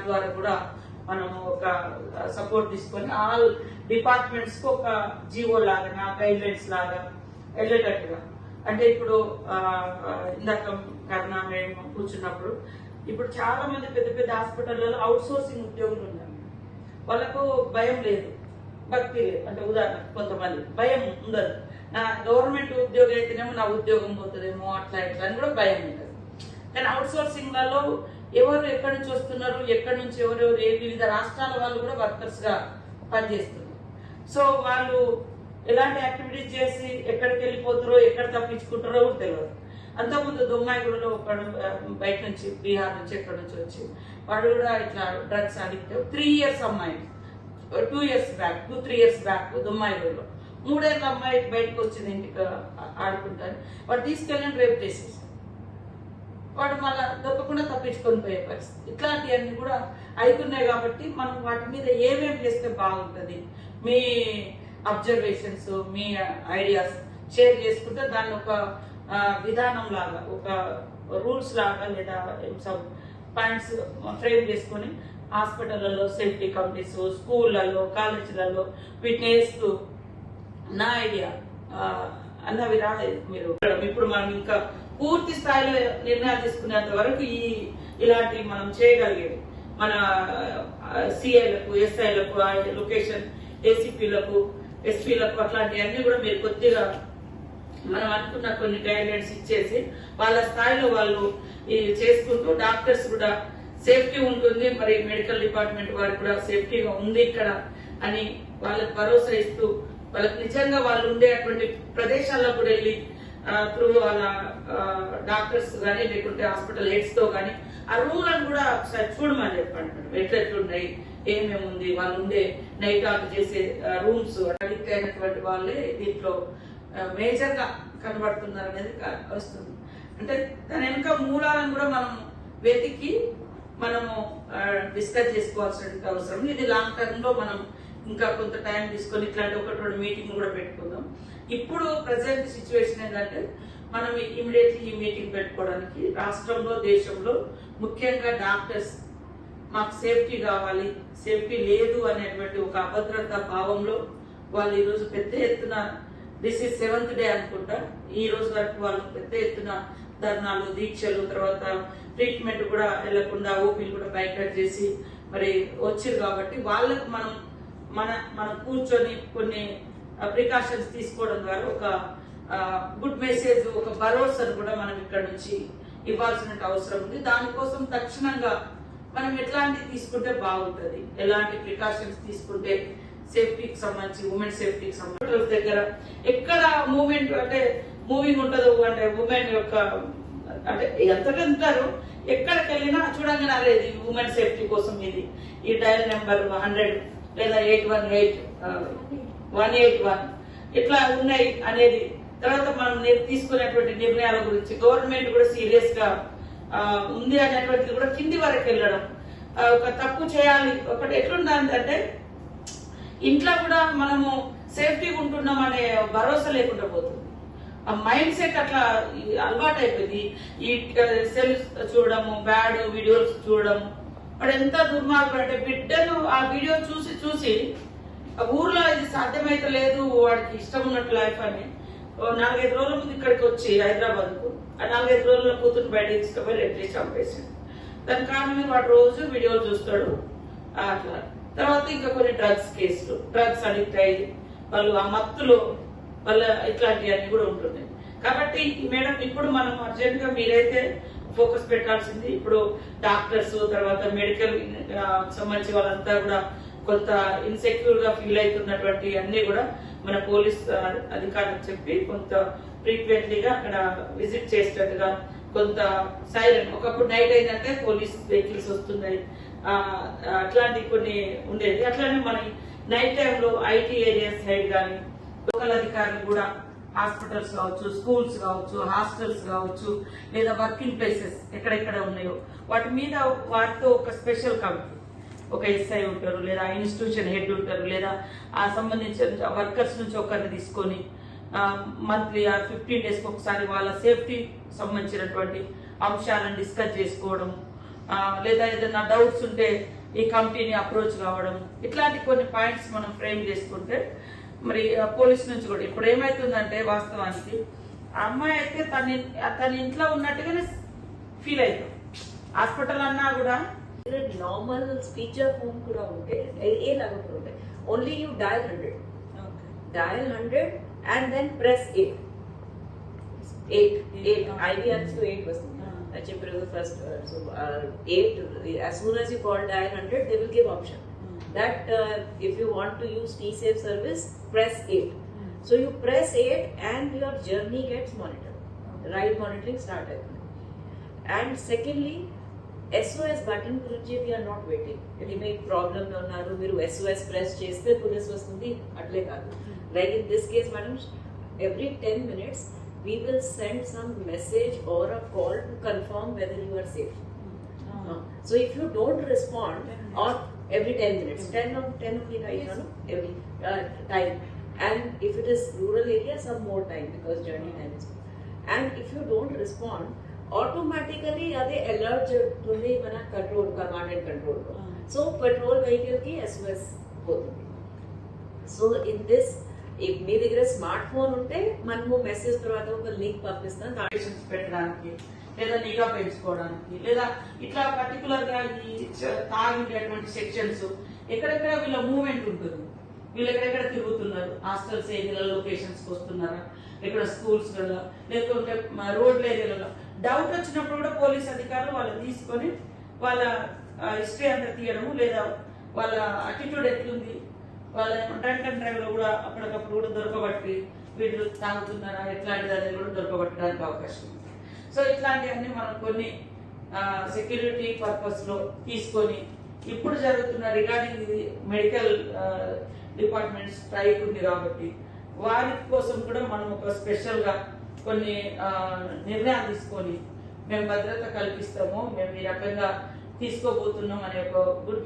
ద్వారా కూడా మనము ఒక సపోర్ట్ తీసుకొని ఆల్ డిపార్ట్మెంట్స్ కు ఒక జీవో లాగా గైడ్ లైన్స్ లాగా వెళ్ళేటట్టుగా. అంటే ఇప్పుడు ఇందాక కరుణ మేము కూర్చున్నప్పుడు ఇప్పుడు చాలా మంది పెద్ద పెద్ద హాస్పిటల్లో అవుట్ సోర్సింగ్ ఉద్యోగులు ఉన్నారు. వాళ్ళకు భయం లేదు, భక్తి లేదు. అంటే ఉదాహరణ కొంతమంది భయం ఉండదు. నా గవర్నమెంట్ ఉద్యోగం అయితేనేమో నా ఉద్యోగం పోతుందేమో అట్లా ఇట్లా అని కూడా భయం ఉంటుంది. కానీ అవుట్ సోర్సింగ్ లలో ఎవరు ఎక్కడి నుంచి వస్తున్నారు, ఎక్కడి నుంచి ఎవరెవరు వివిధ రాష్ట్రాల వాళ్ళు కూడా వర్కర్స్ గా పనిచేస్తున్నారు. సో వాళ్ళు ఎలాంటి యాక్టివిటీస్ చేసి ఎక్కడికి వెళ్ళిపోతారో ఎక్కడ తప్పించుకుంటారో కూడా తెలియదు. అంతకుముందు దొమ్మాయిగూడలో ఒకడు బయట నుంచి బీహార్ నుంచి ఎక్కడి నుంచి వచ్చి వాడు కూడా ఇట్లా డ్రగ్స్ అడిక్ట్ 3 years అమ్మాయి 2 years బ్యాక్ 2-3 years బ్యాక్ దొమ్మాయిగూడలో 3 ఏళ్ళ అమ్మాయి బయటకు వచ్చింది ఇంటికి ఆడుకుంటాను. వాడు తీసుకెళ్ళి రేపు చేసేసి వాడు మళ్ళా దొక్కకుండా తప్పించుకొని పోయే పరిస్థితి. ఇట్లాంటివన్నీ కూడా అవుతున్నాయి. కాబట్టి మనం వాటి మీద ఏమేమి చేస్తే బాగుంటుంది, మీ అబ్జర్వేషన్స్ మీ ఐడియాస్ షేర్ చేసుకుంటే దాన్ని ఒక విధానం లాగా ఒక రూల్స్ లాగా లేదా సబ్ పాయింట్స్ ఫ్రేమ్ చేసుకొని హాస్పిటల్లో సేఫ్టీ కమిటీస్ స్కూళ్ళలో కాలేజీలలో వీటిని వేస్తూ నా ఐడియా అన్నవి రాలేదు. మీరు ఇప్పుడు మనం ఇంకా పూర్తి స్థాయిలో నిర్ణయాలు తీసుకునేంత వరకు ఇలాంటి మనం చేయగలిగేది మన సిఐలకు ఎస్ఐలకు లొకేషన్ ఏసీపీలకు ఎస్పీలకు అట్లాంటివన్నీ కూడా మీరు కొద్దిగా మనం అనుకున్న కొన్ని గైడ్ లైన్స్ ఇచ్చేసి వాళ్ళ స్థాయిలో వాళ్ళు చేసుకుంటూ డాక్టర్స్ కూడా సేఫ్టీ ఉంటుంది, మరి మెడికల్ డిపార్ట్మెంట్ వారికి కూడా సేఫ్టీగా ఉంది ఇక్కడ అని వాళ్ళకి భరోసా ఇస్తూ వాళ్ళకి నిజంగా వాళ్ళు ఉండేటువంటి ప్రదేశాల్లో కూడా వెళ్ళి త్రూ వాళ్ళ డాక్టర్స్ కానీ లేకుంటే హాస్పిటల్ హెడ్స్ తో కానీ ఆ రూమ్లను కూడా ఒకసారి చూడమని చెప్పండి. ఎట్లెట్లున్నాయి, ఏమేమి ఉంది, వాళ్ళు ఉండే నైట్ ఆఫ్ చేసే రూమ్స్ అడిక్ట్ అయినటువంటి వాళ్ళే దీంట్లో మేజర్ గా కనబడుతున్నారు అనేది వస్తుంది. అంటే దాని వెనుక మూలాలను కూడా మనం వెతికి మనము డిస్కస్ చేసుకోవాల్సిన అవసరం. ఇది లాంగ్ టర్మ్ లో మనం ఇంకా కొంత టైం తీసుకొని ఇట్లాంటి 1-2 మీటింగ్ కూడా పెట్టుకుందాం. ఇప్పుడు ప్రజెంట్ సిచ్యువేషన్ ఏంటంటే మనం ఇమీడియట్లీ ఈ మీటింగ్ పెట్టుకోవడానికి రాష్ట్రంలో దేశంలో ముఖ్యంగా డాక్టర్స్ మాకు సేఫ్టీ కావాలి, సేఫ్టీ లేదు అనేటువంటి ఒక అభద్రతా భావంలో వాళ్ళు ఈరోజు పెద్ద ఎత్తున దిస్ ఈజ్ 7th డే అనుకుంటా, ఈ రోజు వరకు వాళ్ళు పెద్ద ఎత్తున ధర్నాలు దీక్షలు తర్వాత ట్రీట్మెంట్ కూడా వెళ్లకుండా ఓపీలు కూడా బైకట్ చేసి మరి వచ్చారు. కాబట్టి వాళ్ళకు మనం కూర్చొని కొన్ని ప్రికాషన్స్ తీసుకోవడం ద్వారా ఒక గుడ్ మెసేజ్ ఒక భరోసాను కూడా మనం ఇక్కడ నుంచి ఇవ్వాల్సిన అవసరం ఉంది. దానికోసం తక్షణంగా మనం ఎట్లాంటివి తీసుకుంటే బాగుంటుంది, ఎలాంటి ప్రికాషన్స్ తీసుకుంటే సేఫ్టీకి సంబంధించి ఉమెన్ సేఫ్టీకి సంబంధించి దగ్గర ఎక్కడ మూవ్మెంట్ అంటే మూవింగ్ ఉంటుందో అంటే ఉమెన్ యొక్క అంటే ఎంతగా ఉంటారు ఎక్కడికి వెళ్ళినా చూడంగానే అదే ఉమెన్ సేఫ్టీ కోసం ఈ డయల్ నెంబర్ 100 లేదా 818-181 ఇట్లా ఉన్నాయి అనేది. తర్వాత మనం తీసుకునేటువంటి నిర్ణయాల గురించి గవర్నమెంట్ కూడా సీరియస్ గా ఉంది అనేటువంటిది కూడా కింది వరకు వెళ్ళడం. ఒక తప్పు చేయాలి ఒకటి ఎట్లుందంటే ఇంట్లో కూడా మనము సేఫ్టీగా ఉంటున్నాం అనే భరోసా లేకుండా పోతుంది. ఆ మైండ్ సెట్ అట్లా అలవాటు అయిపోయింది. ఈ సెల్స్ చూడడము, బ్యాడ్ వీడియోస్ చూడడము. వాడు ఎంత దుర్మార్గుడు అంటే బిడ్డను ఆ వీడియో చూసి ఊర్లో ఇది సాధ్యమైతే లేదు వాడికి ఇష్టం ఉన్నట్టు లైఫ్ అని 4-5 రోజుల ముందు ఇక్కడికి వచ్చి హైదరాబాద్ కు ఆ 4-5 రోజుల కూతురు బయటకు తీసుకుపోయి రెడ్డి చంపేసాడు. దాని కారణమే వాడు రోజు వీడియోలు చూస్తాడు అట్లా. తర్వాత ఇంకా కొన్ని డ్రగ్స్ కేసులు, డ్రగ్స్ అడిక్ట్ అయ్యి వాళ్ళు ఆ మత్తులో వాళ్ళ ఇట్లాంటివన్నీ కూడా ఉంటున్నాయి. కాబట్టి మేడం ఇప్పుడు మనం అర్జెంట్ గా మీరైతే ఫోకస్ పెట్టాల్సింది ఇప్పుడు డాక్టర్స్ తర్వాత మెడికల్ సంబంధించి వాళ్ళంతా కూడా కొంత ఇన్సెక్యూర్ గా ఫీల్ అవుతున్నటువంటి అన్ని కూడా మన పోలీస్ అధికారులకు చెప్పి కొంత ఫ్రీక్వెంట్లీగా అక్కడ విజిట్ చేసేటట్టుగా కొంత సైరన్ ఒకప్పుడు నైట్ అయిందంటే పోలీస్ వెహికల్స్ వస్తున్నాయి అట్లాంటి కొన్ని ఉండేది. అట్లానే మన నైట్ టైంలో ఐటీ ఏరియాస్ సైడ్ కానీ లోకల్ అధికారులు కూడా హాస్పిటల్స్ కావచ్చు, స్కూల్స్ కావచ్చు, హాస్టల్స్ కావచ్చు, లేదా వర్కింగ్ ప్లేసెస్ ఎక్కడెక్కడ ఉన్నాయో వాటి మీద వాటితో ఒక స్పెషల్ కమిటీ ఒక ఎస్ఐ ఉంటారు, లేదా ఇన్స్టిట్యూషన్ హెడ్ ఉంటారు, లేదా ఆ సంబంధించిన వర్కర్స్ నుంచి ఒకరిని తీసుకొని మంత్లీ 15 days ఒకసారి వాళ్ళ సేఫ్టీ సంబంధించినటువంటి అంశాలను డిస్కస్ చేసుకోవడం, లేదా ఏదైనా డౌట్స్ ఉంటే ఈ కమిటీని అప్రోచ్ కావడం, ఇట్లాంటి కొన్ని పాయింట్స్ మనం ఫ్రేమ్ చేసుకుంటే మరి పోలీస్ నుంచి కూడా ఇప్పుడు ఏమైతుందంటే వాస్తవానికి ఆ అమ్మాయి అయితే తన ఇంట్లో ఉన్నట్టుగానే ఫీల్ అవుతాం. హాస్పిటల్ అన్నా కూడా నార్మల్ స్పీచర్ ఫోన్ కూడా ఉంటే ఏ లాగా ఉంటాయి. Only you dial 100 and then press 8 IVRs to 8 వస్తుంది. చెప్పారు first. So 8 as soon as you call dial 100 they will give option that if you want to use T-Safe service press 8. So you press 8 and your journey gets monitored. Ride monitoring start అవుతుంది. And secondly SOS button గురించి we are not waiting. ఇది మీకు problem ఉన్నారు మీరు SOS press చేస్తే police వస్తుంది అట్లే కాదు. Like in this case madam, every 10 minutes we will send some message or a call to confirm whether you are safe. So if you don't respond or every 10 minutes 10 only right now every time, and if it is rural area some more time because journey time is, and if you don't respond automatically ade alert చేస్తుంది మన control command and control. So petrol vehicle కి SOS పోతుంది. So in this మీ దగ్గర smart phone ఉంటే మనము message తర్వాత ఒక link పంపిస్తాం పెట్టడానికి లేదా నిఘా పెంచుకోవడానికి లేదా ఇట్లా పర్టికులర్ గా ఈ తాగినటువంటి సెక్షన్స్ ఎక్కడెక్కడ వీళ్ళ మూవ్మెంట్ ఉంటుంది, వీళ్ళు ఎక్కడెక్కడ తిరుగుతున్నారు, హాస్టల్స్ ఏరియాలో లొకేషన్స్ కి వస్తున్నారా, ఇక్కడ స్కూల్స్ లలో లేకుంటే రోడ్ల ఏరియాలలో డౌట్ వచ్చినప్పుడు కూడా పోలీస్ అధికారులు వాళ్ళు తీసుకొని వాళ్ళ హిస్టరీ అంతా తీయడము లేదా వాళ్ళ అటిట్యూడ్ ఎట్లుంది, వాళ్ళ డ్రంక్ అండ్ డ్రైవ్ లో కూడా అప్పటికప్పుడు కూడా దొరకబట్టి వీళ్ళు తాగుతున్నారా ఎట్లాంటిది అనేది కూడా దొరకబట్టడానికి అవకాశం ఉంది. సో ఇట్లాంటివన్నీ మనం కొన్ని సెక్యూరిటీ పర్పస్ లో తీసుకొని ఇప్పుడు జరుగుతున్న రిగార్డింగ్ ఇది మెడికల్ డిపార్ట్మెంట్ స్ట్రైక్ ఉంది కాబట్టి వారి కోసం కూడా మనం ఒక స్పెషల్ గా కొన్ని నిర్ణయాలు తీసుకొని మేము భద్రత కల్పిస్తాము, మేము ఈ రకంగా తీసుకోబోతున్నాం అనే ఒక గుడ్